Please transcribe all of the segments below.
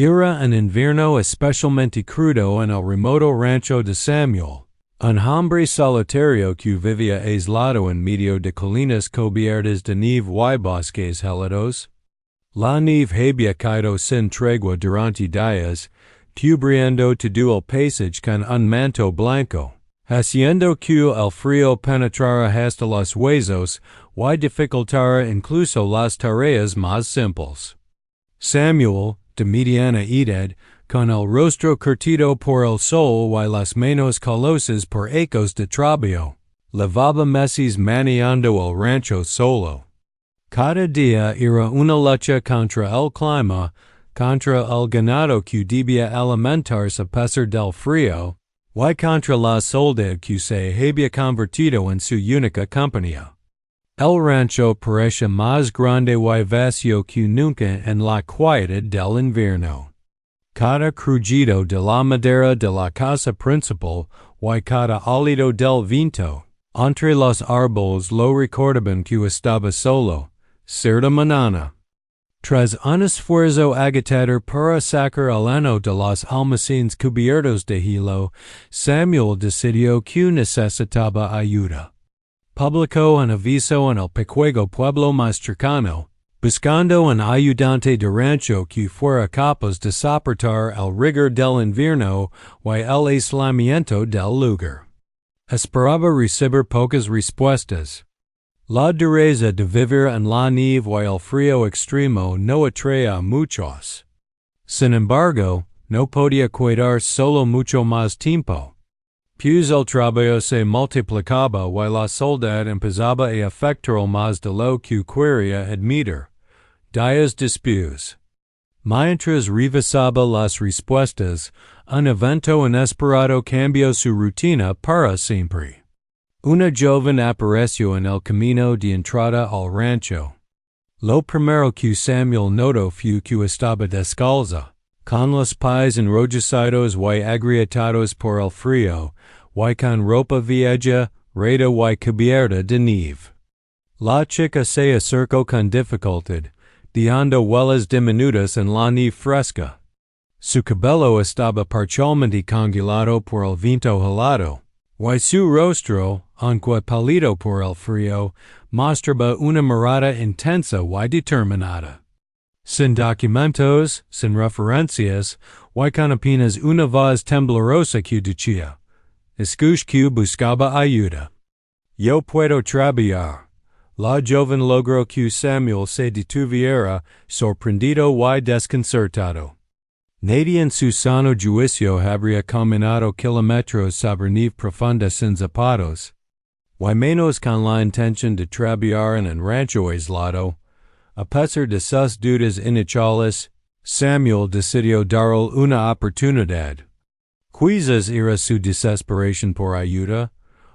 Era en invierno especialmente crudo en el remoto rancho de Samuel, un hombre solitario que vivía aislado en medio de colinas cubiertas de nieve y bosques helados. La nieve había caído sin tregua durante días, cubriendo todo el paisaje con un manto blanco, haciendo que el frío penetrara hasta los huesos y dificultara incluso las tareas más simples. Samuel, de mediana edad, con el rostro curtido por el sol y las manos calosas por ecos de trabajo, llevaba meses manejando el rancho solo. Cada día era una lucha contra el clima, contra el ganado que debía alimentarse a pesar del frío, y contra la soledad que se había convertido en su única compañía. El rancho parecía más grande y vacío que nunca en la quietud del invierno. Cada crujido de la madera de la casa principal y cada hálito del viento entre los árboles lo recordaban que estaba solo, cierta mañana. Tras un esfuerzo agotador para sacar el heno de los almacenes cubiertos de hielo, Samuel decidió que necesitaba ayuda. Publicó un aviso en el pequeño pueblo más cercano, buscando un ayudante de rancho que fuera capaz de soportar el rigor del invierno y el aislamiento del lugar. Esperaba recibir pocas respuestas. La dureza de vivir en la nieve y el frío extremo no atraía a muchos. Sin embargo, no podía quedar solo mucho más tiempo. Pues el trabajo se multiplicaba y la soledad empezaba a afectar más de lo que quería admitir. Días después. Mientras revisaba las respuestas, un evento inesperado cambió su rutina para siempre. Una joven apareció en el camino de entrada al rancho. Lo primero que Samuel notó fue que estaba descalza, con los pies enrojecidos y agrietados por el frío, y con ropa vieja, rota y cubierta de nieve. La chica se acercó con dificultad, dejando huellas diminutas en la nieve fresca. Su cabello estaba parcialmente congelado por el viento helado, y su rostro, aunque pálido por el frío, mostraba una mirada intensa y determinada. Sin documentos, sin referencias, y con apenas una voz temblorosa que decía, escuche que buscaba ayuda. Yo puedo trabajar. La joven logró que Samuel se detuviera, sorprendido y desconcertado. Nadie en su sano juicio habría caminado kilómetros sobre nieve profunda sin zapatos, y menos con la intención de trabajar en un rancho aislado. A pesar de sus dudas iniciales, Samuel decidió darle una oportunidad. Quizás era su desesperación por ayuda,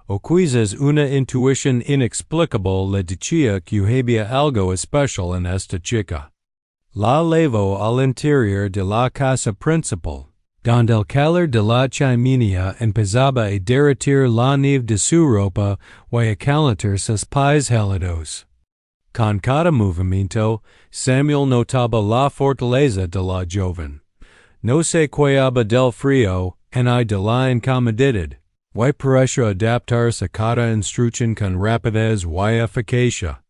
o quizás una intuición inexplicable le decía que había algo especial en esta chica. La llevó al interior de la casa principal, donde el calor de la chimenea empezaba a derretir la nieve de su ropa y a calentar sus pies helados. Con cada movimiento, Samuel notaba la fortaleza de la joven. No se quejaba del frío, ni de la incomodidad, y pareció adaptarse a cada instrucción con rapidez y eficacia.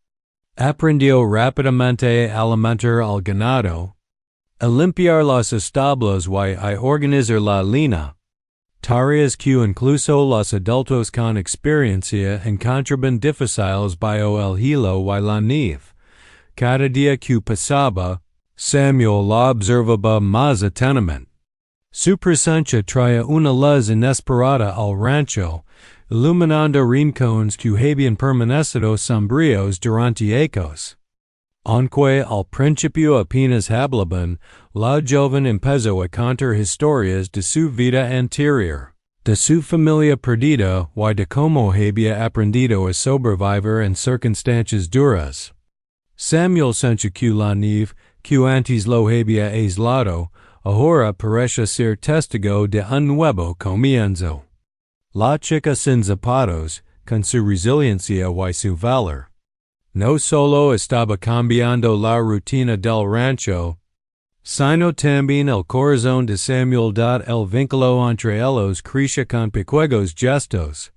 Aprendió rápidamente a alimentar al ganado, a limpiar los establos y a organizar la lina, tareas que incluso los adultos con experiencia encontraban difíciles bajo el hielo y la nieve. Cada día que pasaba, Samuel la observaba más atentamente. Su presencia traía una luz inesperada al rancho, iluminando rincones que habían permanecido sombríos durante ecos. Aunque al principio apenas hablaban, la joven empezó a contar historias de su vida anterior, de su familia perdida y de cómo había aprendido a sobrevivir en circunstancias duras. Samuel sintió que la nieve, que antes lo había aislado, ahora parecía ser testigo de un nuevo comienzo. La chica sin zapatos, con su resiliencia y su valor, no solo estaba cambiando la rutina del rancho, Sino también el corazón de Samuel. El vínculo entre ellos crecía con pequeños gestos.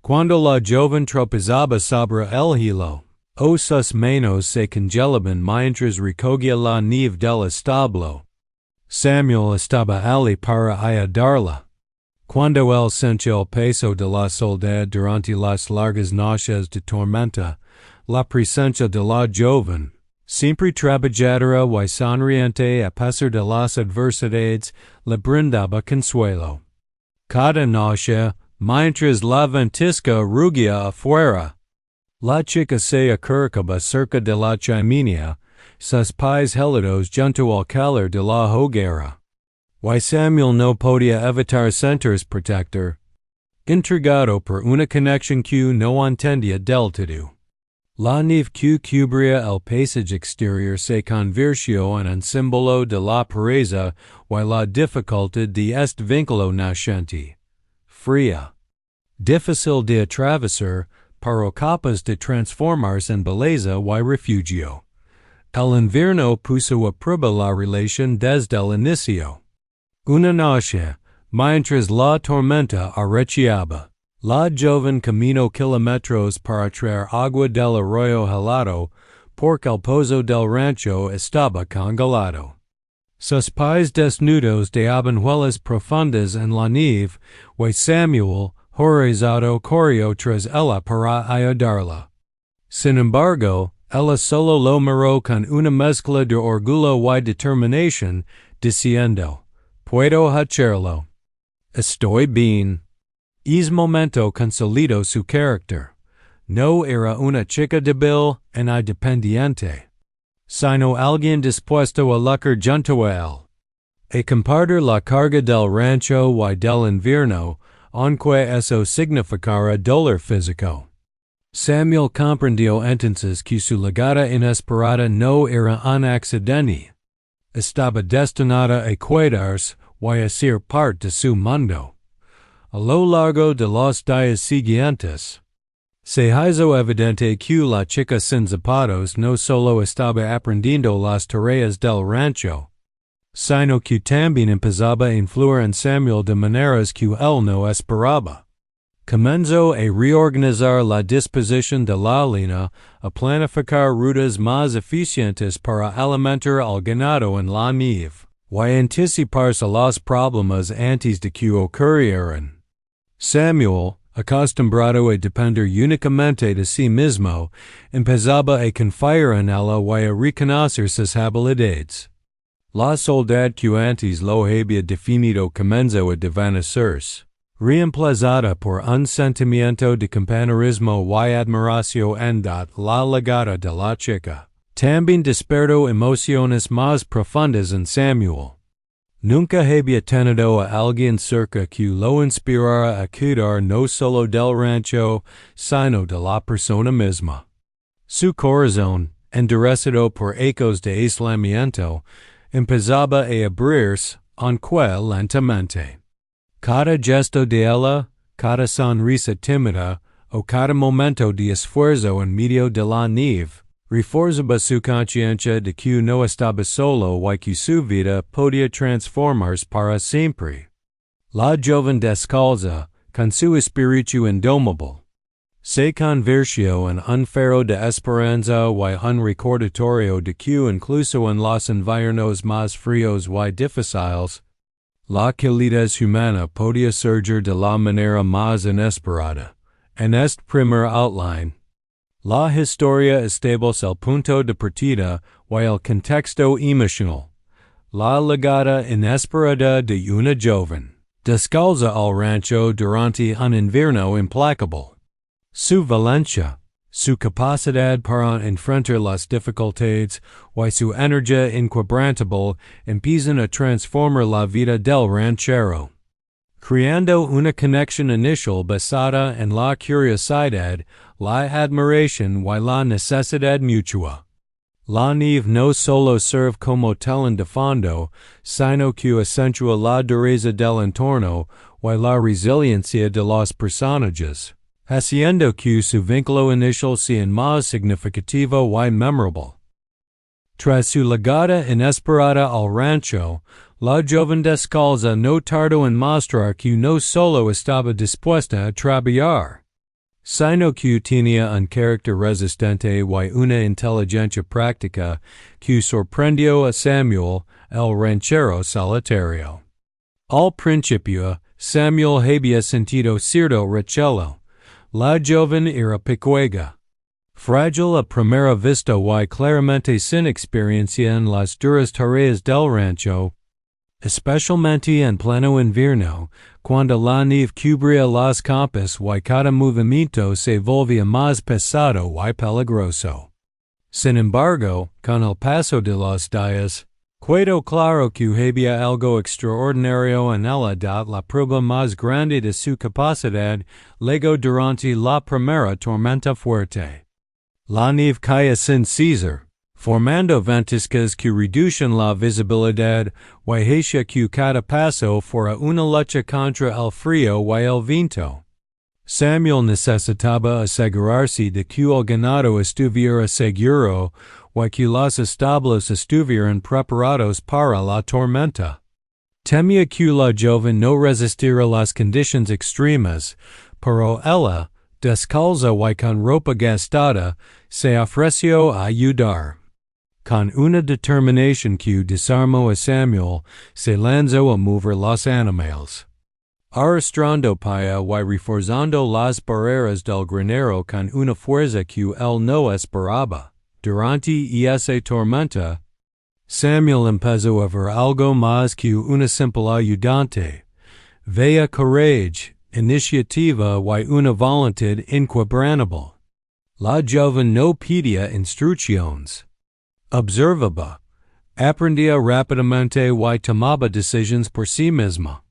Cuando la joven tropezaba sobre el hilo, o sus manos se congelaban mientras recogía la nieve del establo. Samuel estaba allí para ayudarla. Cuando él sintió el peso de la soledad durante las largas noches de tormenta, la presencia de la joven, siempre trabajadora y sonriente a pesar de las adversidades, le brindaba consuelo. Cada noche, mientras la ventisca rugía afuera, la chica se acercaba cerca de la chimenea, sus pies gélidos junto al calor de la hoguera. Y Samuel no podía evitar sentirse protector, intrigado por una conexión que no entendía del todo. La nieve que cubría el paisaje exterior se convirtió en un símbolo de la pureza y la dificultad de este vínculo naciente. Fría, difícil de atravesar, pero capaz de transformarse en belleza y refugio. El invierno puso a prueba la relación desde el inicio. Una noche, mientras la tormenta arreciaba, la joven caminó kilómetros para traer agua del arroyo helado, porque el pozo del rancho estaba congelado. Sus pies desnudos de abenjuelas profundas en la nieve, y Samuel, horrorizado, corrió tras ella para ayudarla. Sin embargo, ella solo lo miró con una mezcla de orgullo y determinación, diciendo, «Puedo hacerlo. Estoy bien». Es momento consolidó su carácter. No era una chica débil e independiente, sino alguien dispuesto a luchar junto a él. A compartir la carga del rancho y del invierno, aunque eso significara dolor físico. Samuel comprendió entonces que su llegada inesperada no era un accidente. Estaba destinada a quedarse y a ser parte de su mundo. A lo largo de los días siguientes, se hizo evidente que la chica sin zapatos no solo estaba aprendiendo las tareas del rancho, sino que también empezaba a influir en Samuel de maneras que él no esperaba. Comenzó a reorganizar la disposición de la línea, a planificar rutas más eficientes para alimentar al ganado en la nieve, y a anticiparse a los problemas antes de que ocurrieran. Samuel, acostumbrado a depender únicamente de sí mismo, empezaba a confiar en ella y a reconocer sus habilidades. La soledad que antes lo había definido comenzó a desvanecerse, reemplazada por un sentimiento de compañerismo y admiración en la llegada de la chica. También despertó emociones más profundas en Samuel. Nunca había tenido a alguien cerca que lo inspirara a cuidar no solo del rancho, sino de la persona misma. Su corazón, endurecido por ecos de aislamiento, empezaba a abrirse, aunque lentamente. Cada gesto de ella, cada sonrisa tímida, o cada momento de esfuerzo en medio de la nieve, reforzaba su conciencia de que no estaba solo y que su vida podía transformarse para siempre. La joven descalza, con su espíritu indomable, se convirtió en un faro de esperanza y un recordatorio de que incluso en los inviernos más fríos y difíciles, la calidez humana podía surgir de la manera más inesperada. En este primer outline, la historia establece el punto de partida y el contexto emocional. La llegada inesperada de una joven descalza al rancho durante un invierno implacable. Su valencia, su capacidad para enfrentar las dificultades y su energía inquebrantable empiezan a transformar la vida del ranchero, creando una conexión inicial basada en la curiosidad, la admiración y la necesidad mutua. La nieve no solo sirve como telón de fondo, sino que acentúa la dureza del entorno y la resiliencia de los personajes, haciendo que su vínculo inicial sea más significativo y memorable. Tras su llegada inesperada al rancho, la joven descalza no tardó en mostrar que no solo estaba dispuesta a trabajar, sino que tenía un carácter resistente y una inteligencia práctica que sorprendió a Samuel, el ranchero solitario. Al principio, Samuel había sentido cierto recelo. La joven era pequeña, frágil a primera vista y claramente sin experiencia en las duras tareas del rancho, especialmente en pleno invierno, cuando la nieve cubría los campos y cada movimiento se volvía más pesado y peligroso. Sin embargo, con el paso de los días, quedó claro que había algo extraordinario en ella dat la prueba más grande de su capacidad llegó durante la primera tormenta fuerte. La nieve caía sin cesar, formando ventiscas que reducen la visibilidad y hacía que cada paso fuera una lucha contra el frío y el viento. Samuel necesitaba asegurarse de que el ganado estuviera seguro y que los establos estuvieran preparados para la tormenta. Temía que la joven no resistiera las condiciones extremas, pero ella, descalza y con ropa gastada, se ofreció a ayudar. Con una determinación que desarmó a Samuel, se lanzó a mover los animales, arrastrando para y reforzando las barreras del granero con una fuerza que él no esperaba. Durante esa tormenta, Samuel empezó a ver algo más que una simple ayudante. Veía coraje, iniciativa y una voluntad inquebrantable. La joven no pedía instrucciones. Observaba, aprendía rápidamente y tomaba decisiones por sí misma.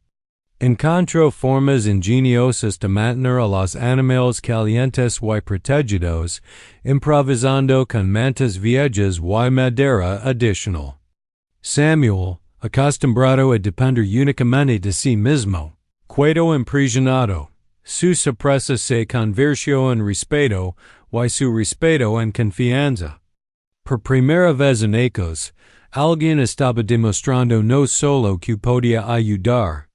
Encontró formas ingeniosas de mantener a los animales calientes y protegidos, improvisando con mantas viejas y madera adicional. Samuel, acostumbrado a depender únicamente de sí mismo, quedó impresionado. Su sorpresa se convirtió en respeto y su respeto en confianza. Por primera vez en ecos, alguien estaba demostrando no solo que podía ayudar,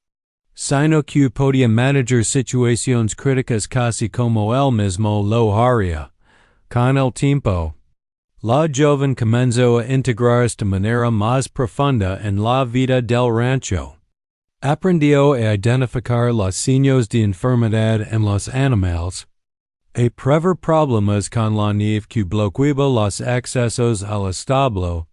sino que podía manejar situaciones críticas casi como él mismo lo haría. Con el tiempo, la joven comenzó a integrarse de manera más profunda en la vida del rancho. Aprendió a identificar los signos de enfermedad en los animales, a prever problemas con la nieve que bloqueaba los accesos al establo,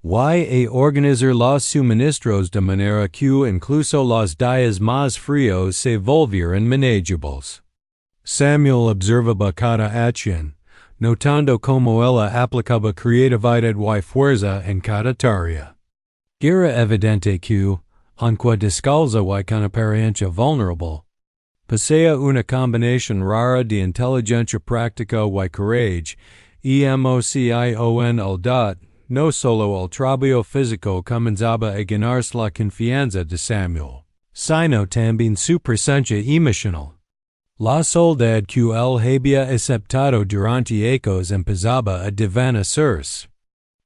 y a organizar los suministros de manera que incluso los días más fríos se volvieran manageables. Samuel observaba cada acción, notando cómo ella aplicaba creatividad y fuerza en cada tarea. Era evidente que, aunque descalza y con apariencia vulnerable, poseía una combinación rara de inteligencia práctica y coraje, emoción el dot. No solo el trabajo físico comenzaba a ganarse la confianza de Samuel, sino también su presencia emocional. La soledad que él había aceptado durante ecos empezaba a desvanecerse.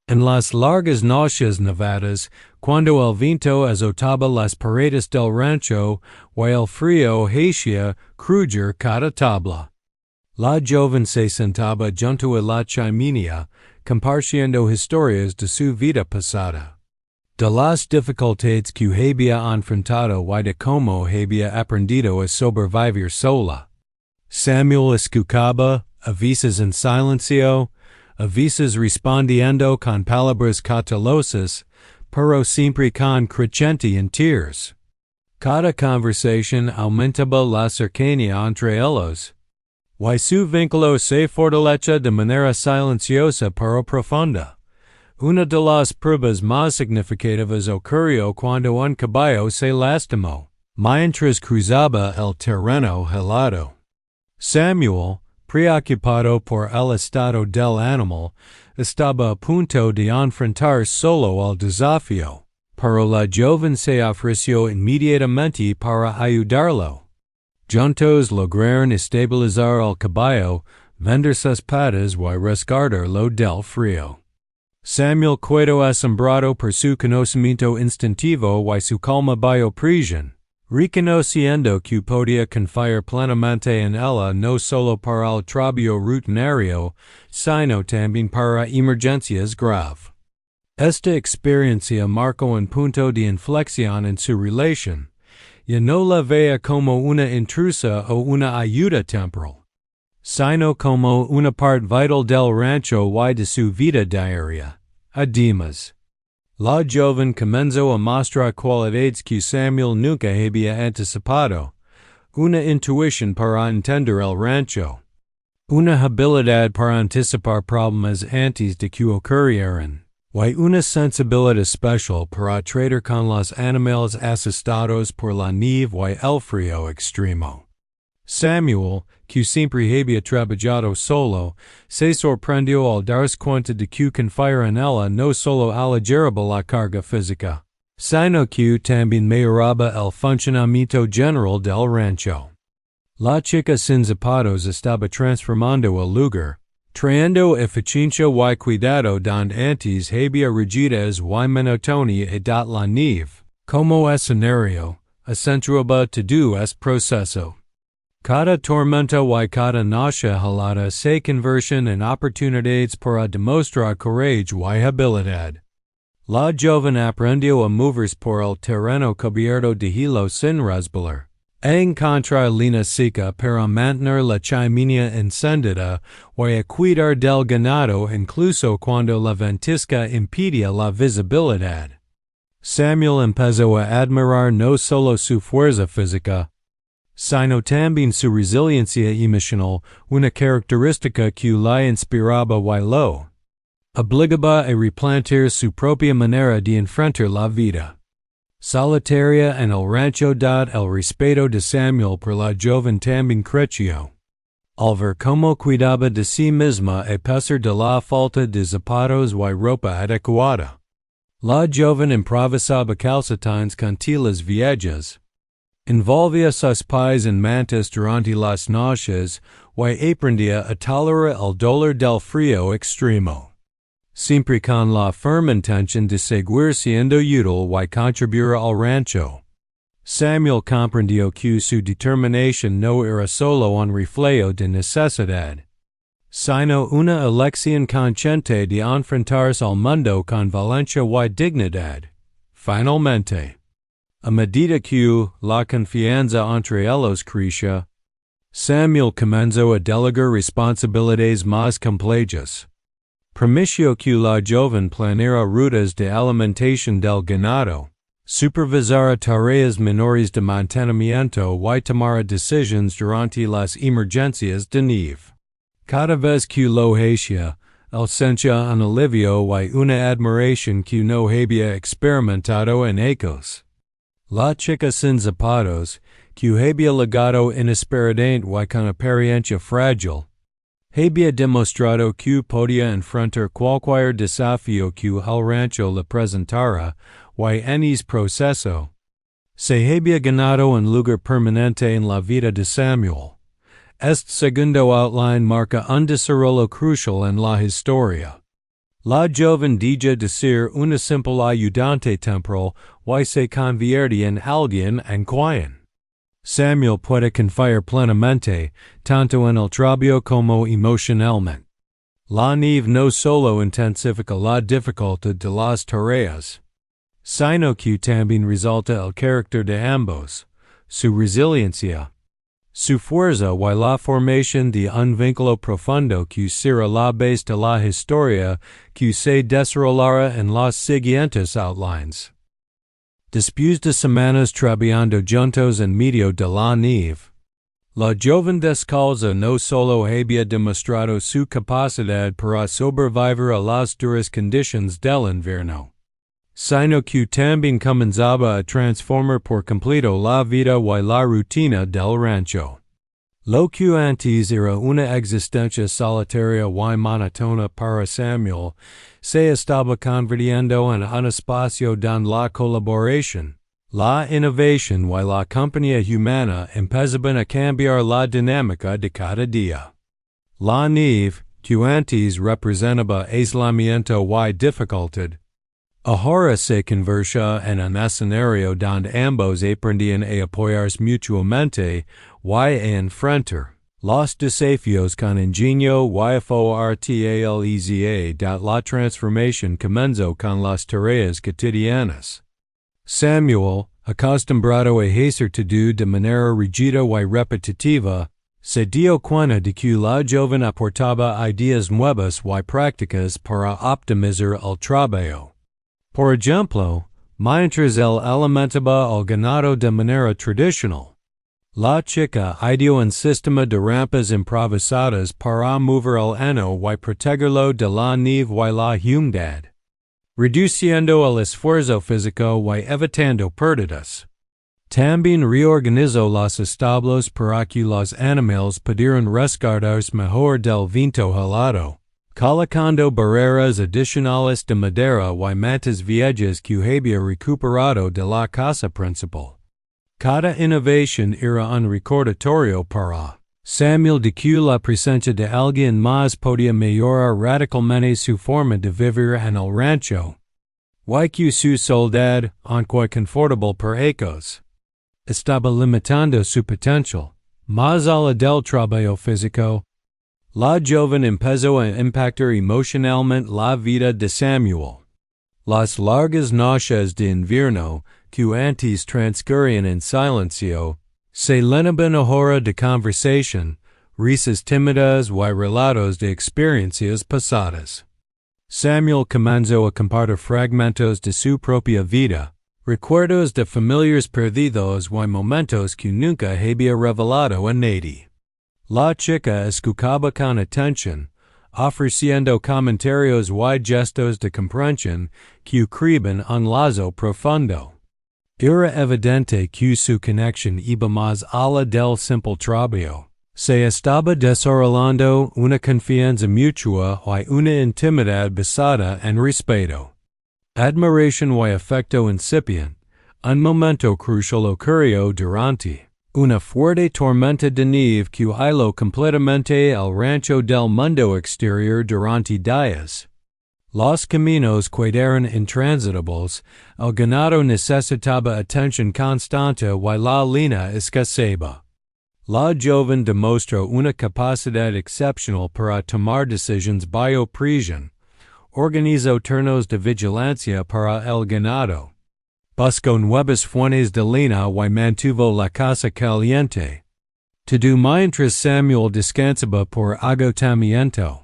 En las largas noches nevadas, cuando el viento azotaba las paredes del rancho y el frío hacía crujir cada tabla, la joven se sentaba junto a la chimenea, compartiendo historias de su vida pasada, de las dificultades que había enfrentado y de cómo había aprendido a sobrevivir sola. Samuel escuchaba, a veces en silencio, a veces respondiendo con palabras cautelosas, pero siempre con creciente interés. Cada conversación aumentaba la cercanía entre ellos, y su vínculo se fortalecía de manera silenciosa pero profunda. Una de las pruebas más significativas ocurrió cuando un caballo se lastimó, mientras cruzaba el terreno helado. Samuel, preocupado por el estado del animal, estaba a punto de enfrentar solo el desafío, pero la joven se ofreció inmediatamente para ayudarlo. Juntos lograron estabilizar el caballo, vender sus patas y resguardarlo del frío. Samuel Cueto asombrado por su conocimiento instintivo y su calma biopresión, reconociendo que podía confiar plenamente en ella no solo para el trabajo rutinario, sino también para emergencias graves. Esta experiencia marcó un punto de inflexión en su relación. Ya no la veía como una intrusa o una ayuda temporal, sino como una parte vital del rancho y de su vida diaria. Además, la joven comenzó a mostrar cualidades que Samuel nunca había anticipado, una intuición para entender el rancho, una habilidad para anticipar problemas antes de que ocurrieran, y una sensibilidad especial para tratar con los animales asustados por la nieve y el frío extremo. Samuel, que siempre había trabajado solo, se sorprendió al darse cuenta de que confiar en ella no solo aligeraba la carga física, sino que también mejoraba el funcionamiento general del rancho. La chica sin zapatos estaba transformando el lugar, trayendo eficiencia y cuidado donde antes había rigides y monotonía y la nieve, como escenario, acentuaba todo este proceso. Cada tormenta y cada noche helada se convertían en oportunidades para demostrar coraje y habilidad. La joven aprendió a moverse por el terreno cubierto de hielo sin resbalar, a encontrar línea seca para mantener la chimenea encendida y a cuidar del ganado incluso cuando la ventisca impedía la visibilidad. Samuel empezó a admirar no solo su fuerza física, sino también su resiliencia emocional, una característica que la inspiraba y lo obligaba a replantear su propia manera de enfrentar la vida. Solitaria en el rancho dado el respeto de Samuel por la joven también creció. Al ver cómo cuidaba de sí misma a pesar de la falta de zapatos y ropa adecuada, la joven improvisaba calcetines con telas viejas, envolvía sus pies en mantas durante las noches y aprendía a tolerar el dolor del frío extremo, siempre con la firme intención de seguir siendo útil y contribuir al rancho. Samuel comprendió que su determinación no era solo un reflejo de necesidad, sino una elección consciente de enfrentarse al mundo con valencia y dignidad. Finalmente, a medida que la confianza entre ellos crecía, Samuel comenzó a delegar responsabilidades más complejas. Permitió que la joven planeara rutas de alimentación del ganado, supervisara tareas menores de mantenimiento y tomara decisiones durante las emergencias de nieve. Cada vez que lo hacía, él sentía un alivio y una admiración que no había experimentado en ecos. La chica sin zapatos, que había llegado inesperadamente y con apariencia frágil, había demostrado que podía enfrentar cualquier desafío que el rancho le presentara y en ese proceso se había ganado un lugar permanente en la vida de Samuel. Este segundo outline marca un desarrollo crucial en la historia. La joven deja de ser una simple ayudante temporal y se convierte en alguien en quien Samuel puede confiar plenamente, tanto en el trabajo como emocionalmente. La nieve no solo intensifica la dificultad de las tareas, sino que también resalta el carácter de ambos, su resiliencia, su fuerza y la formación de un vínculo profundo que será la base de la historia que se desarrollará en las siguientes outlines. Después de semanas trabajando juntos en medio de la nieve, la joven descalza no solo había demostrado su capacidad para sobrevivir a las duras condiciones del invierno, sino que también comenzaba a transformar por completo la vida y la rutina del rancho. Lo que antes era una existencia solitaria y monótona para Samuel, se estaba convirtiendo en un espacio donde la colaboración, la innovación y la compañía humana empezaban a cambiar la dinámica de cada día. La nieve, que antes representaba aislamiento y dificultad. Ahora se conversa en un escenario donde ambos aprendían a apoyarse mutuamente y a enfrentar los desafíos con ingenio y fortaleza. La transformación comenzó con las tareas cotidianas. Samuel, acostumbrado a hacer todo de manera rígida y repetitiva, se dio cuenta de que la joven aportaba ideas nuevas y prácticas para optimizar el trabajo. Por ejemplo, mientras él alimentaba al ganado de manera tradicional, la chica ideó un sistema de rampas improvisadas para mover el heno y protegerlo de la nieve y la humedad, reduciendo el esfuerzo físico y evitando pérdidas. También reorganizó los establos para que los animales pudieran resguardarse mejor del viento helado, colocando barreras adicionales de madera y mantas viejas que había recuperado de la casa principal. Cada innovación era un recordatorio para Samuel de que la presencia de alguien más podía mejorar radicalmente su forma de vivir en el rancho, y que su soledad, aunque confortable para ellos, estaba limitando su potencial. Más allá del trabajo físico, la joven empezó a impactar emocionalmente la vida de Samuel. Las largas noches de invierno, que antes transcurrían en silencio, se llenaban ahora de conversación, risas tímidas y relatos de experiencias pasadas. Samuel comenzó a compartir fragmentos de su propia vida, recuerdos de familiares perdidos y momentos que nunca había revelado a nadie. La chica escuchaba con atención, ofreciendo comentarios y gestos de comprensión que creaban un lazo profundo. Era evidente que su conexión iba más allá del simple trabajo. Se estaba desarrollando una confianza mutua y una intimidad basada en respeto. Admiración y afecto incipient. Un momento crucial ocurrió durante una fuerte tormenta de nieve que aisló completamente el rancho del mundo exterior durante días. Los caminos quedaron intransitables, el ganado necesitaba atención constante y la línea escaseaba. La joven demostró una capacidad excepcional para tomar decisiones bajo presión, organizó turnos de vigilancia para el ganado, buscó nuevas fuentes de línea y mantuvo la casa caliente. Todo mientras Samuel descansaba por agotamiento.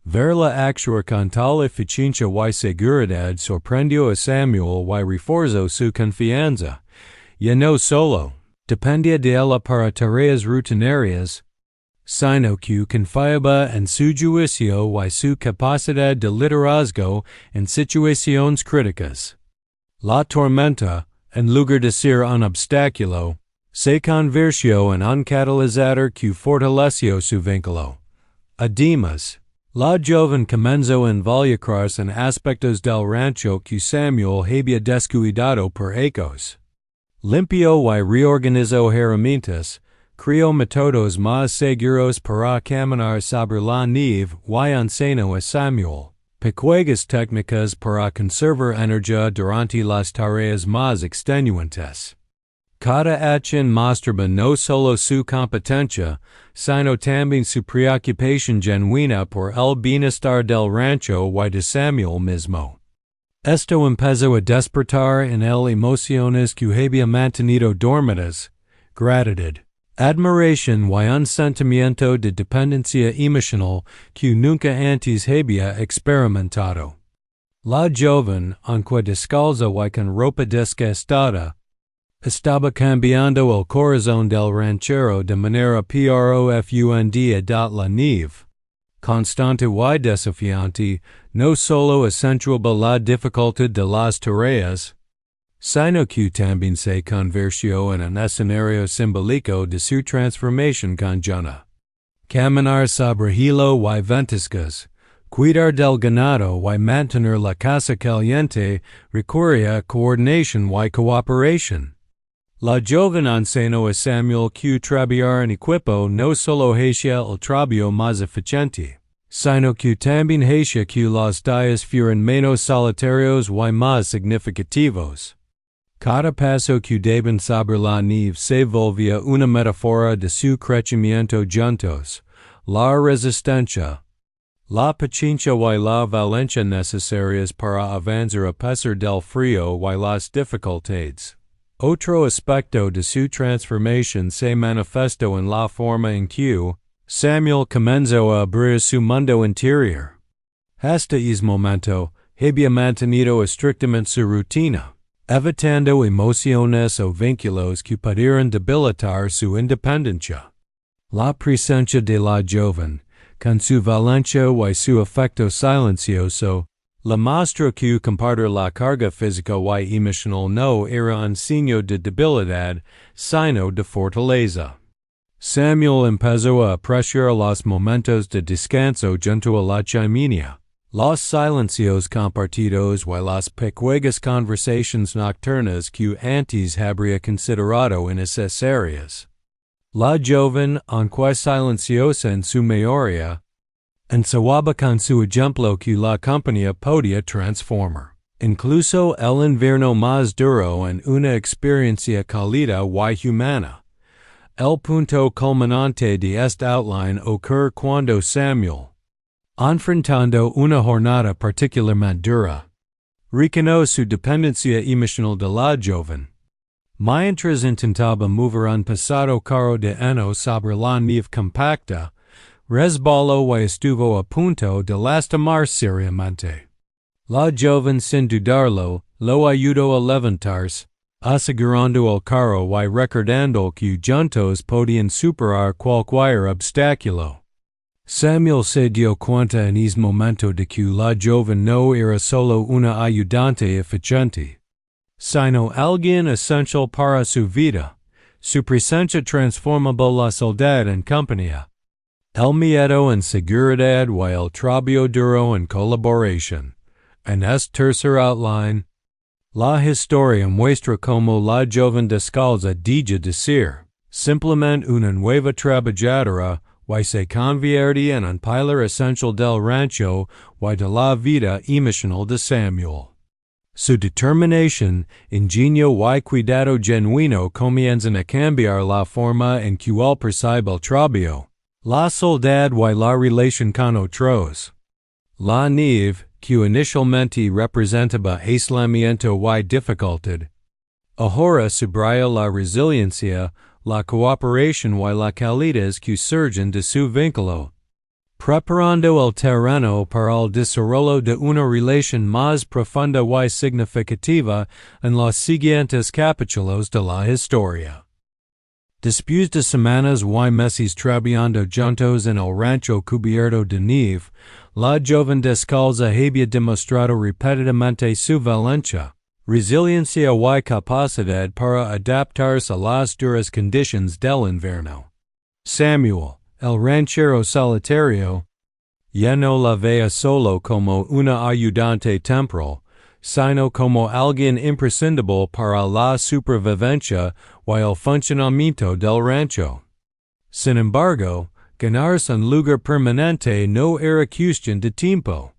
Verla actuar con tal eficiencia y seguridad sorprendió a Samuel y reforzó su confianza. Ya no solo dependía de ella para tareas rutinarias, sino que confiaba en su juicio y su capacidad de liderazgo en situaciones críticas. La tormenta, en lugar de ser un obstáculo, se convirtió en un catalizador que fortaleció su vínculo. Además, la joven comenzó a involucrarse en aspectos del rancho que Samuel había descuidado por años. Limpió y reorganizó herramientas, creó métodos más seguros para caminar sobre la nieve y enseñó a Samuel pequeñas técnicas para conservar energía durante las tareas más extenuantes. Cada acción mostraba no solo su competencia, sino también su preocupación genuina por el bienestar del rancho y de Samuel mismo. Esto empezó a despertar en él emociones que había mantenido dormidas, gratitud, admiración y un sentimiento de dependencia emocional que nunca antes había experimentado. La joven, aunque descalza y con ropa desgastada, estaba cambiando el corazón del ranchero de manera profunda. La nieve, constante y desafiante, no solo acentuaba la dificultad de las tareas, sino que también se convirtió en un escenario simbólico de su transformación conjunta. Caminar sobre hielo y ventiscas, cuidar del ganado y mantener la casa caliente requería a coordinación y cooperación. La joven enseñó a Samuel que trabajar en equipo no solo hacía el trabajo más eficiente, Sino que tambien hacia que los días fueron menos solitarios y más significativos. Cada paso que daban sobre la nieve se volvía una metáfora de su crecimiento juntos, la resistencia, la paciencia y la valencia necesarias para avanzar a pesar del frío y las dificultades. Otro aspecto de su transformación se manifestó en la forma en que Samuel comenzó a abrir su mundo interior. Hasta ese momento, había mantenido estrictamente su rutina, evitando emociones o vínculos que pudieran debilitar su independencia. La presencia de la joven, con su valencia y su afecto silencioso, le mostró que compartir la carga física y emocional no era un signo de debilidad, sino de fortaleza. Samuel empezó a apreciar los momentos de descanso junto a la chimenea, los silencios compartidos y las pequeñas conversaciones nocturnas que antes habría considerado innecesarias. La joven, aunque silenciosa en su mayoría, enseñaba con su ejemplo que la compañía podía transformar, incluso el invierno más duro en una experiencia cálida y humana. El punto culminante de esta outline ocurre cuando Samuel, enfrentando una jornada particularmente dura, reconoce su dependencia emocional de la joven. Mientras intentaba mover un pesado carro de heno sobre la nieve compacta, resbaló y estuvo a punto de lastimar seriamente. La joven, sin dudarlo, lo ayudó a levantarse, asegurando el carro y recordando que juntos podían superar cualquier obstáculo. Samuel se dio cuenta en ese momento de que la joven no era solo una ayudante eficiente, sino alguien esencial para su vida. Su presencia transformaba la soledad en compañía, el miedo en seguridad y el trabajo duro en colaboración. En este tercer outline, la historia muestra cómo la joven descalza deja de ser simplemente una nueva trabajadora y se convierte en un pilar esencial del rancho y de la vida emocional de Samuel. Su determinación, ingenio y cuidado genuino comienzan a cambiar la forma en que él percibe el trabajo, la soledad y la relación con otros. La nieve, que inicialmente representaba aislamiento y dificultad, ahora subraya la resiliencia, la cooperación y la calidez que surgen de su vínculo, preparando el terreno para el desarrollo de una relación más profunda y significativa en los siguientes capítulos de la historia. Después de semanas y meses trabajando juntos en el rancho cubierto de nieve, la joven descalza había demostrado repetidamente su valencia, resiliencia y capacidad para adaptarse a las duras condiciones del invierno. Samuel, el ranchero solitario, ya no la veía solo como una ayudante temporal, sino como alguien imprescindible para la supervivencia y el funcionamiento del rancho. Sin embargo, ganarse un lugar permanente no era cuestión de tiempo.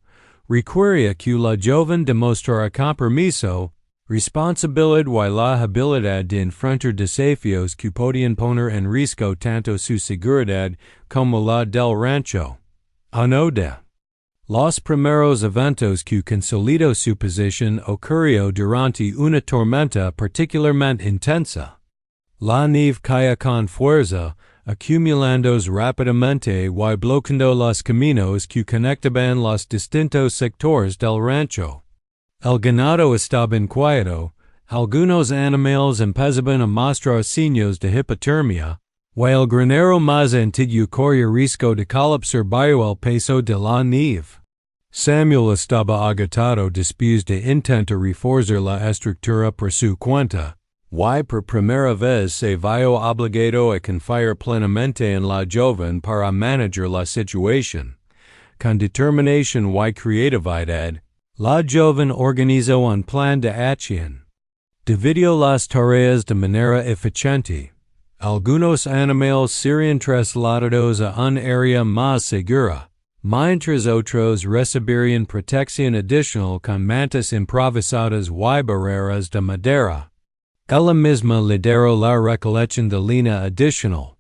Requería que la joven demostrara compromiso, responsabilidad y la habilidad de enfrentar desafíos que podían poner en riesgo tanto su seguridad como la del rancho. Anoda. Los primeros eventos que consolidó su posición ocurrió durante una tormenta particularmente intensa. La nieve caía con fuerza, acumulándose rápidamente y bloqueando los caminos que conectaban los distintos sectores del rancho. El ganado estaba inquieto, algunos animales empezaban a mostrar signos de hipotermia, y el granero más antiguo corría riesgo de colapsar bajo el peso de la nieve. Samuel estaba agotado después de intentar reforzar la estructura por su cuenta, y por primera vez se vio obligado a confiar plenamente en la joven para manejar la situación. Con determinación y creatividad, la joven organizó un plan de acción. Dividió las tareas de manera eficiente. Algunos animales serían trasladados a un área más segura, mientras otros recibirían protección adicional con mantas improvisadas y barreras de madera. Ella misma lideró la recolección de línea adicional,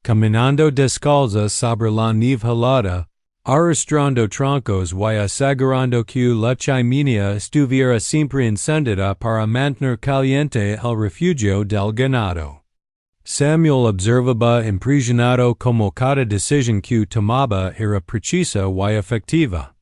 caminando descalza sobre la nieve helada, arrastrando troncos y asegurando que la chimenea estuviera siempre encendida para mantener caliente el refugio del ganado. Samuel observaba impresionado como cada decisión que tomaba era precisa y efectiva.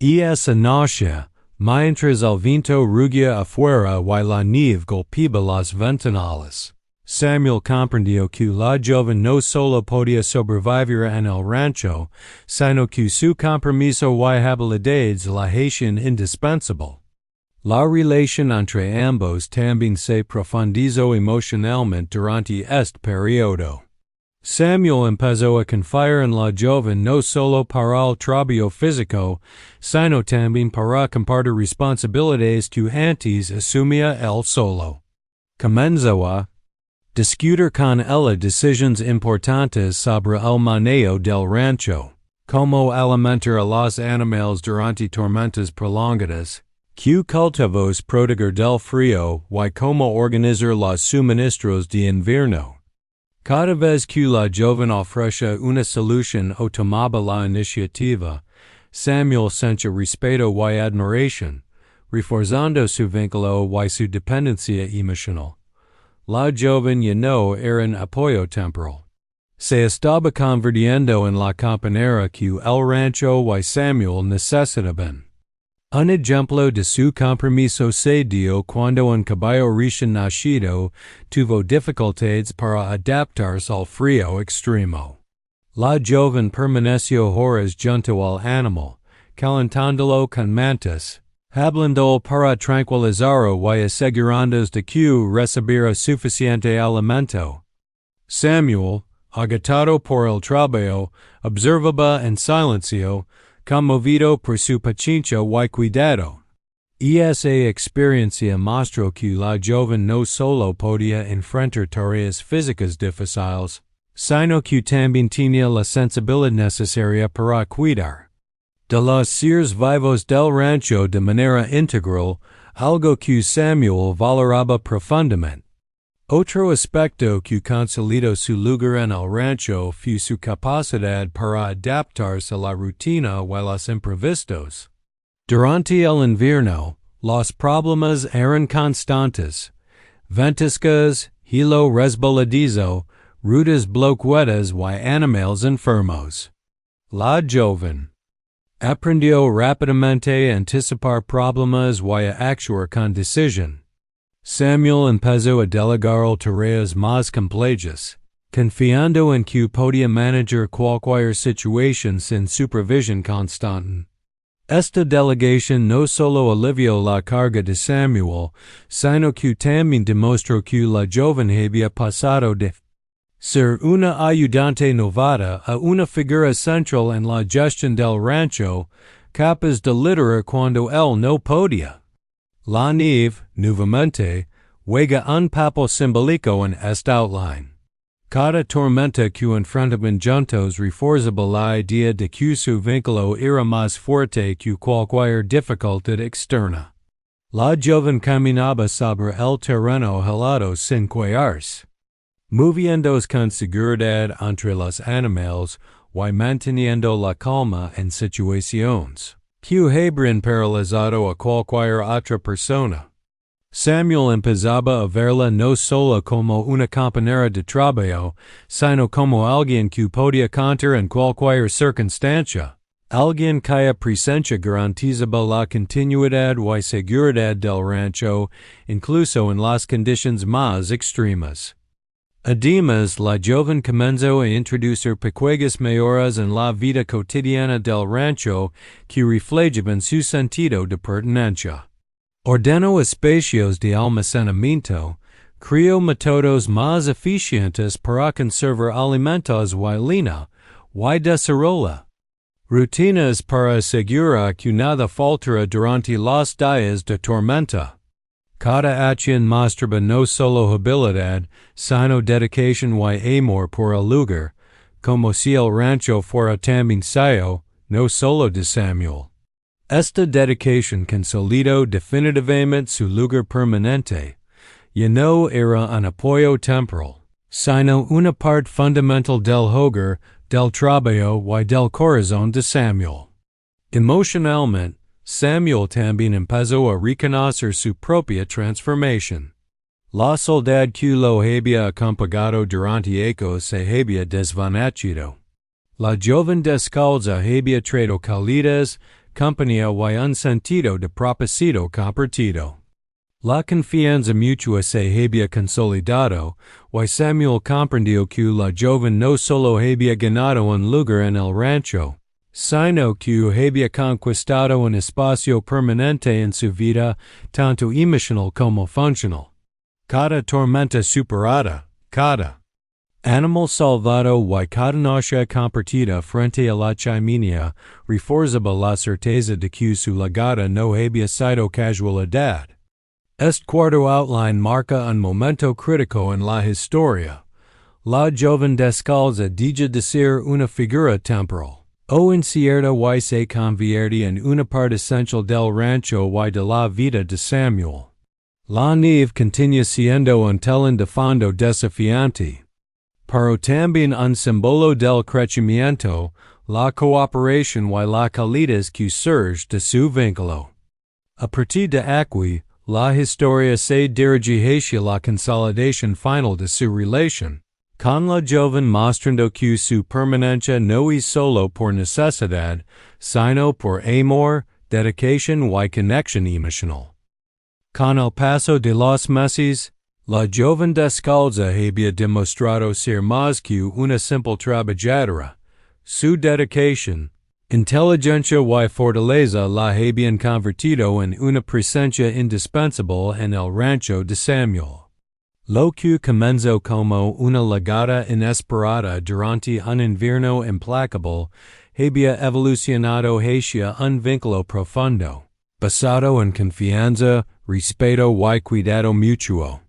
Y esa noche, mientras el viento rugía afuera y la nieve golpeaba las ventanales, Samuel comprendió que la joven no solo podía sobrevivir en el rancho, sino que su compromiso y habilidades la hacían indispensable. La relación entre ambos también se profundizó emocionalmente durante este periodo. Samuel empezó a confiar en la joven no solo para el trabajo físico, sino también para compartir responsabilidades que antes asumía él solo. Comenzó a discutir con ella decisiones importantes sobre el manejo del rancho, como alimentar a los animales durante tormentas prolongadas, que cultivos proteger del frío y cómo organizar los suministros de invierno. Cada vez que la joven ofrecía una solución o tomaba la iniciativa, Samuel sentía respeto y admiración, reforzando su vínculo y su dependencia emocional. La joven ya no era un apoyo temporal. Se estaba convirtiendo en la compañera que el rancho y Samuel necesitaban. Un ejemplo de su compromiso se dio cuando un caballo recién nacido tuvo dificultades para adaptarse al frío extremo. La joven permaneció horas junto al animal, calentándolo con mantas, hablando para tranquilizarlo y asegurándose de que recibiera suficiente alimento. Samuel, agotado por el trabajo, observaba en silencio, conmovido por su paciencia y cuidado. Y esa experiencia mostró que la joven no solo podía enfrentar tareas físicas difíciles, sino que también tenía la sensibilidad necesaria para cuidar de los seres vivos del rancho de manera integral, algo que Samuel valoraba profundamente. Otro aspecto que consolidó su lugar en el rancho fue su capacidad para adaptarse a la rutina y los imprevistos. Durante el invierno, los problemas eran constantes: ventiscas, hielo resbaladizo, rutas bloqueadas y animales enfermos. La joven aprendió rápidamente a anticipar problemas y a actuar con decisión. Samuel empezó a delegar tareas más complejas, confiando en que podía manejar cualquier situación sin supervisión constante. Esta delegación no solo alivió la carga de Samuel, sino que también demostró que la joven había pasado de ser una ayudante novata a una figura central en la gestión del rancho, capaz de liderar cuando él no podía. La nieve, nuevamente, juega un papel simbólico en esta outline. Cada tormenta que enfrentaban juntos reforzaba la idea de que su vínculo era más fuerte que cualquier dificultad externa. La joven caminaba sobre el terreno helado sin cuidarse, moviéndose con seguridad entre los animales y manteniendo la calma en situaciones que habrían paralizado a cualquier otra persona. Samuel empezaba a verla no solo como una compañera de trabajo, sino como alguien que podía contar en cualquier circunstancia, alguien cuya presencia garantizaba la continuidad y seguridad del rancho, incluso en las condiciones más extremas. Además, la joven comenzó a introducir pequeñas mejoras en la vida cotidiana del rancho que reflejaban su sentido de pertenencia. Ordenó espacios de almacenamiento, creó métodos más eficientes para conservar alimentos y línea, y desarrolla rutinas para asegurar que nada faltara durante los días de tormenta. Cada acción mostraba no solo habilidad, sino dedicación y amor por el lugar, como si el rancho fuera también suyo, no solo de Samuel. Esta dedicación consolidó definitivamente su lugar permanente, y no era un apoyo temporal, sino una parte fundamental del hogar, del trabajo y del corazón de Samuel. Emocionalmente, Samuel también empezó a reconocer su propia transformación. La soledad que lo había acompañado durante años se había desvanecido. La joven descalza había traído calidez, compañía y un sentido de propósito compartido. La confianza mutua se había consolidado, y Samuel comprendió que la joven no solo había ganado un lugar en el rancho, sino que había conquistado un espacio permanente en su vida, tanto emocional como funcional. Cada tormenta superada, cada animal salvado y cada noche compartida frente a la chimenea reforzaba la certeza de que su llegada no había sido casualidad. Este cuarto outline marca un momento crítico en la historia. La joven descalza deja de ser una figura temporal, o incierta y se convierte en una parte esencial del rancho y de la vida de Samuel. La nieve continúa siendo un telón de fondo desafiante, pero también un símbolo del crecimiento, la cooperación y la calidez que surge de su vínculo. A partir de aquí, la historia se dirige hacia la consolidación final de su relación, con la joven mostrando que su permanencia no es solo por necesidad, sino por amor, dedicación y conexión emocional. Con el paso de los meses, la joven descalza había demostrado ser más que una simple trabajadora. Su dedicación, inteligencia y fortaleza la habían convertido en una presencia indispensable en el rancho de Samuel. Lo que comenzó como una llegada inesperada durante un invierno implacable había evolucionado hacia un vínculo profundo, basado en confianza, respeto y cuidado mutuo.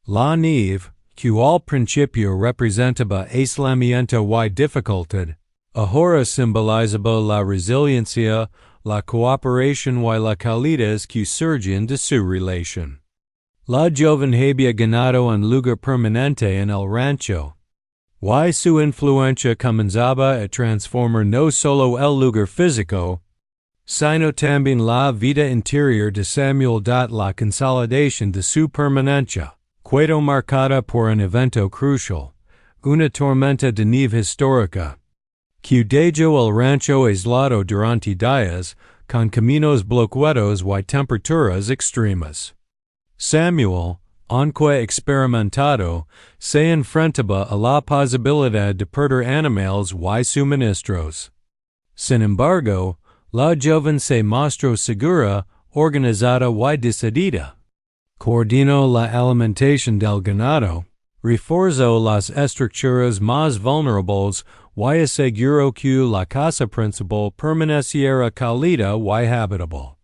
La nieve, que al principio representaba aislamiento y dificultad, ahora simbolizaba la resiliencia, la cooperación y la calidez que surgen de su relación. La joven había ganado un lugar permanente en el rancho, y su influencia comenzaba a transformar no solo el lugar físico, sino también la vida interior de Samuel. La consolidación de su permanencia, quedó marcada por un evento crucial, una tormenta de nieve histórica, que dejó el rancho aislado durante días, con caminos bloqueados y temperaturas extremas. Samuel, aunque experimentado, se enfrentaba a la posibilidad de perder animales y suministros. Sin embargo, la joven se mostró segura, organizada y decidida. Coordinó la alimentación del ganado, reforzó las estructuras más vulnerables y aseguró que la casa principal permaneciera cálida y habitable.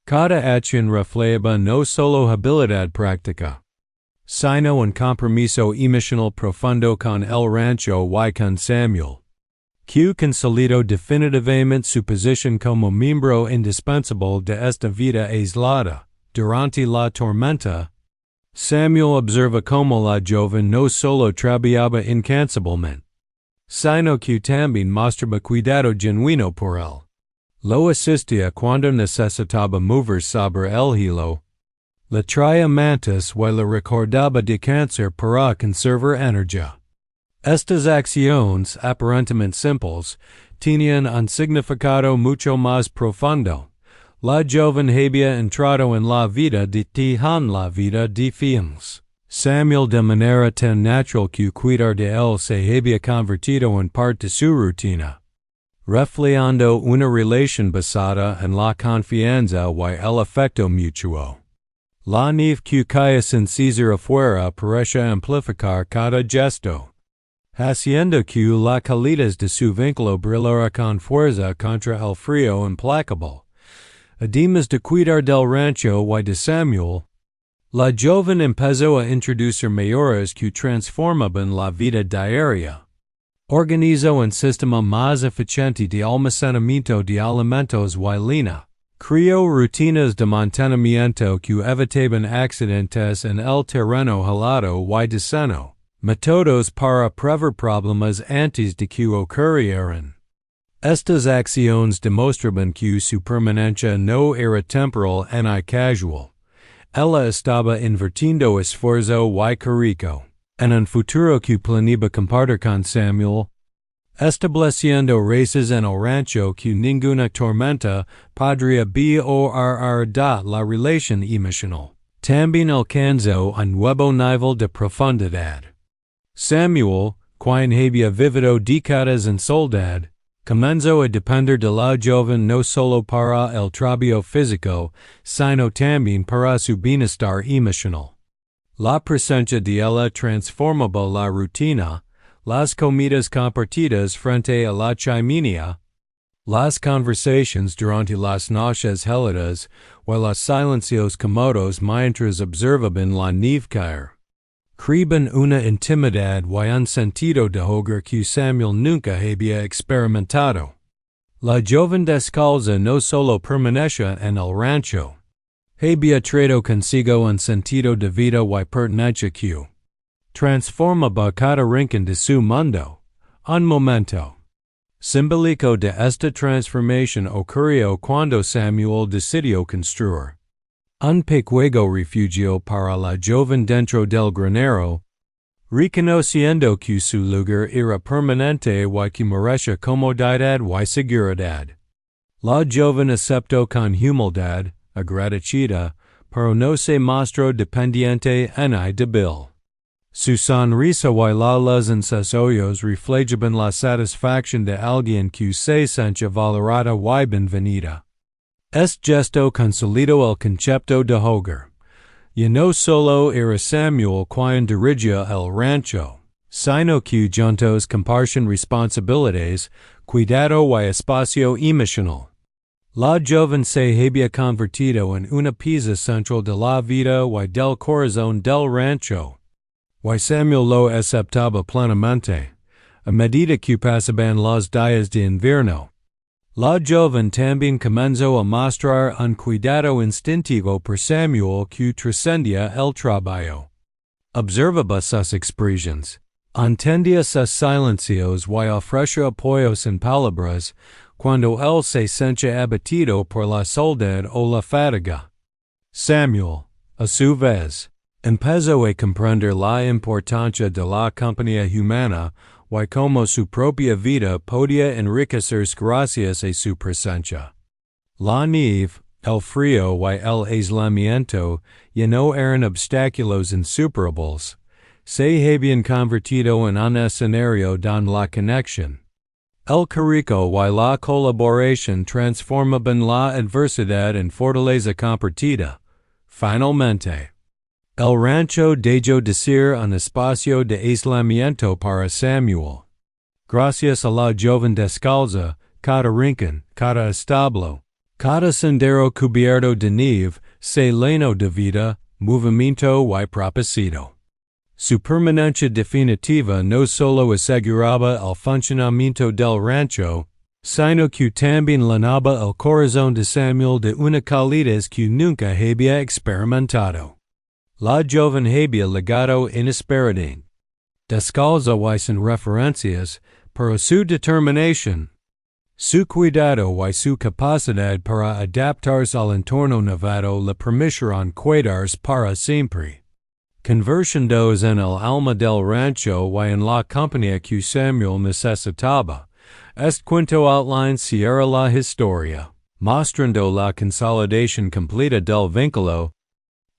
Cada acción reflejaba no solo habilidad práctica, sino un compromiso emocional profundo con el rancho y con Samuel, que consolidó definitivamente su posición como miembro indispensable de esta vida aislada. Durante la tormenta, Samuel observa cómo la joven no solo trabajaba incansablemente, sino que también mostraba cuidado genuino por él. Lo asistía cuando necesitaba mover sobre el hilo, le traía mantas y le recordaba descansar para conservar energía. Estas acciones, aparentemente simples, tenían un significado mucho más profundo. La joven había entrado en la vida de la vida de fines. Samuel, de manera tan natural que cuidar de él se había convertido en parte de su rutina, reflejando una relación basada en la confianza y el afecto mutuo. La nieve que cae sin cesar afuera parece amplificar cada gesto, haciendo que la calidez de su vínculo brillara con fuerza contra el frío implacable. Además de cuidar del rancho y de Samuel, la joven empezó a introducir mejoras que transformaban la vida diaria. Organizo un sistema más eficiente de almacenamiento de alimentos y línea. Creo rutinas de mantenimiento que evitaban accidentes en el terreno helado y diseño métodos para prever problemas antes de que ocurrieran. Estas acciones demostraban que su permanencia no era temporal ni casual. Ella estaba invirtiendo esfuerzo y carico en un futuro que planeaba compartir con Samuel, estableciendo raíces en el rancho que ninguna tormenta podría borrar de la relación emocional. También alcanzó un nuevo nivel de profundidad. Samuel, quien había vivido décadas en soledad, comenzó a depender de la joven no solo para el trabajo físico, sino también para su bienestar emocional. La presencia de ella transformaba la rutina, las comidas compartidas frente a la chimenea, las conversaciones durante las noches heladas y los silencios cómodos mientras observaban la nieve caer. Creaban una intimidad y un sentido de hogar que Samuel nunca había experimentado. La joven descalza no solo permanecía en el rancho. Había traído consigo un sentido de vida y pertenencia que transformaba cada rincón de su mundo. Un momento simbólico de esta transformación ocurrió cuando Samuel decidió construir un pequeño refugio para la joven dentro del granero, reconociendo que su lugar era permanente y que merecía comodidad y seguridad. La joven aceptó con humildad, agradecida, pero no se mostró dependiente ni débil. Su sonrisa y la luz en sus ojos reflejaban la satisfacción de alguien que se sentía valorada y bienvenida. Este gesto consolidó el concepto de hogar. Y no solo era Samuel quien dirigía el rancho, sino que juntos compartían responsabilidades, cuidado y espacio emocional. La joven se había convertido en una pieza central de la vida y del corazón del rancho. Y Samuel lo aceptaba plenamente, a medida que pasaban los días de invierno. La joven también comenzó a mostrar un cuidado instintivo por Samuel que trascendía el trabajo. Observaba sus expresiones, entendía sus silencios y ofrecía apoyo sin palabras cuando él se sentía abatido por la soledad o la fatiga. Samuel, a su vez, empezó a comprender la importancia de la compañía humana y cómo su propia vida podía enriquecerse gracias a su presencia. La nieve, el frío y el aislamiento ya no eran obstáculos insuperables, se habían convertido en un escenario donde la conexión, el carico y la colaboración transformaban la adversidad en fortaleza compartida. Finalmente, el rancho dejó de ser un espacio de aislamiento para Samuel. Gracias a la joven descalza, cada rincón, cada establo, cada sendero cubierto de nieve se llenó de vida, movimiento y propósito. Su permanencia definitiva no solo aseguraba el funcionamiento del rancho, sino que también llenaba el corazón de Samuel de una calidez que nunca había experimentado. La joven había legado inesperado. Descalza y sin referencias, pero su determinación, su cuidado y su capacidad para adaptarse al entorno novato le permitieron quedarse para siempre. Convirtiéndose en el alma del rancho y en la compañía que Samuel necesitaba, este cuento outline cierra la historia, mostrando la consolidación completa del vínculo,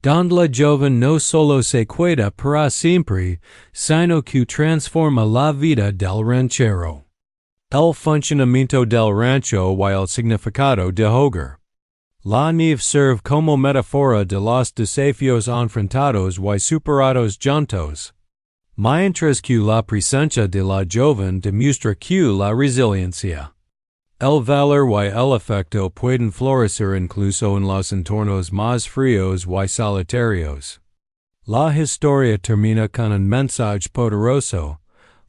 donde la joven no solo se queda para siempre, sino que transforma la vida del ranchero. El funcionamiento del rancho y el significado de hogar. La nieve serve como metáfora de los desafíos enfrentados y superados juntos, mientras que la presencia de la joven demuestra que la resiliencia, el valor y el afecto pueden florecer incluso en los entornos más fríos y solitarios. La historia termina con un mensaje poderoso.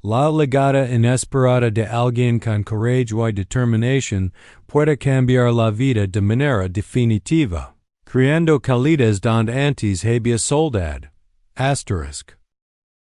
La legada inesperada de alguien con coraje y determinación puede cambiar la vida de manera definitiva, creando calidez donde antes había soledad. Asterisk.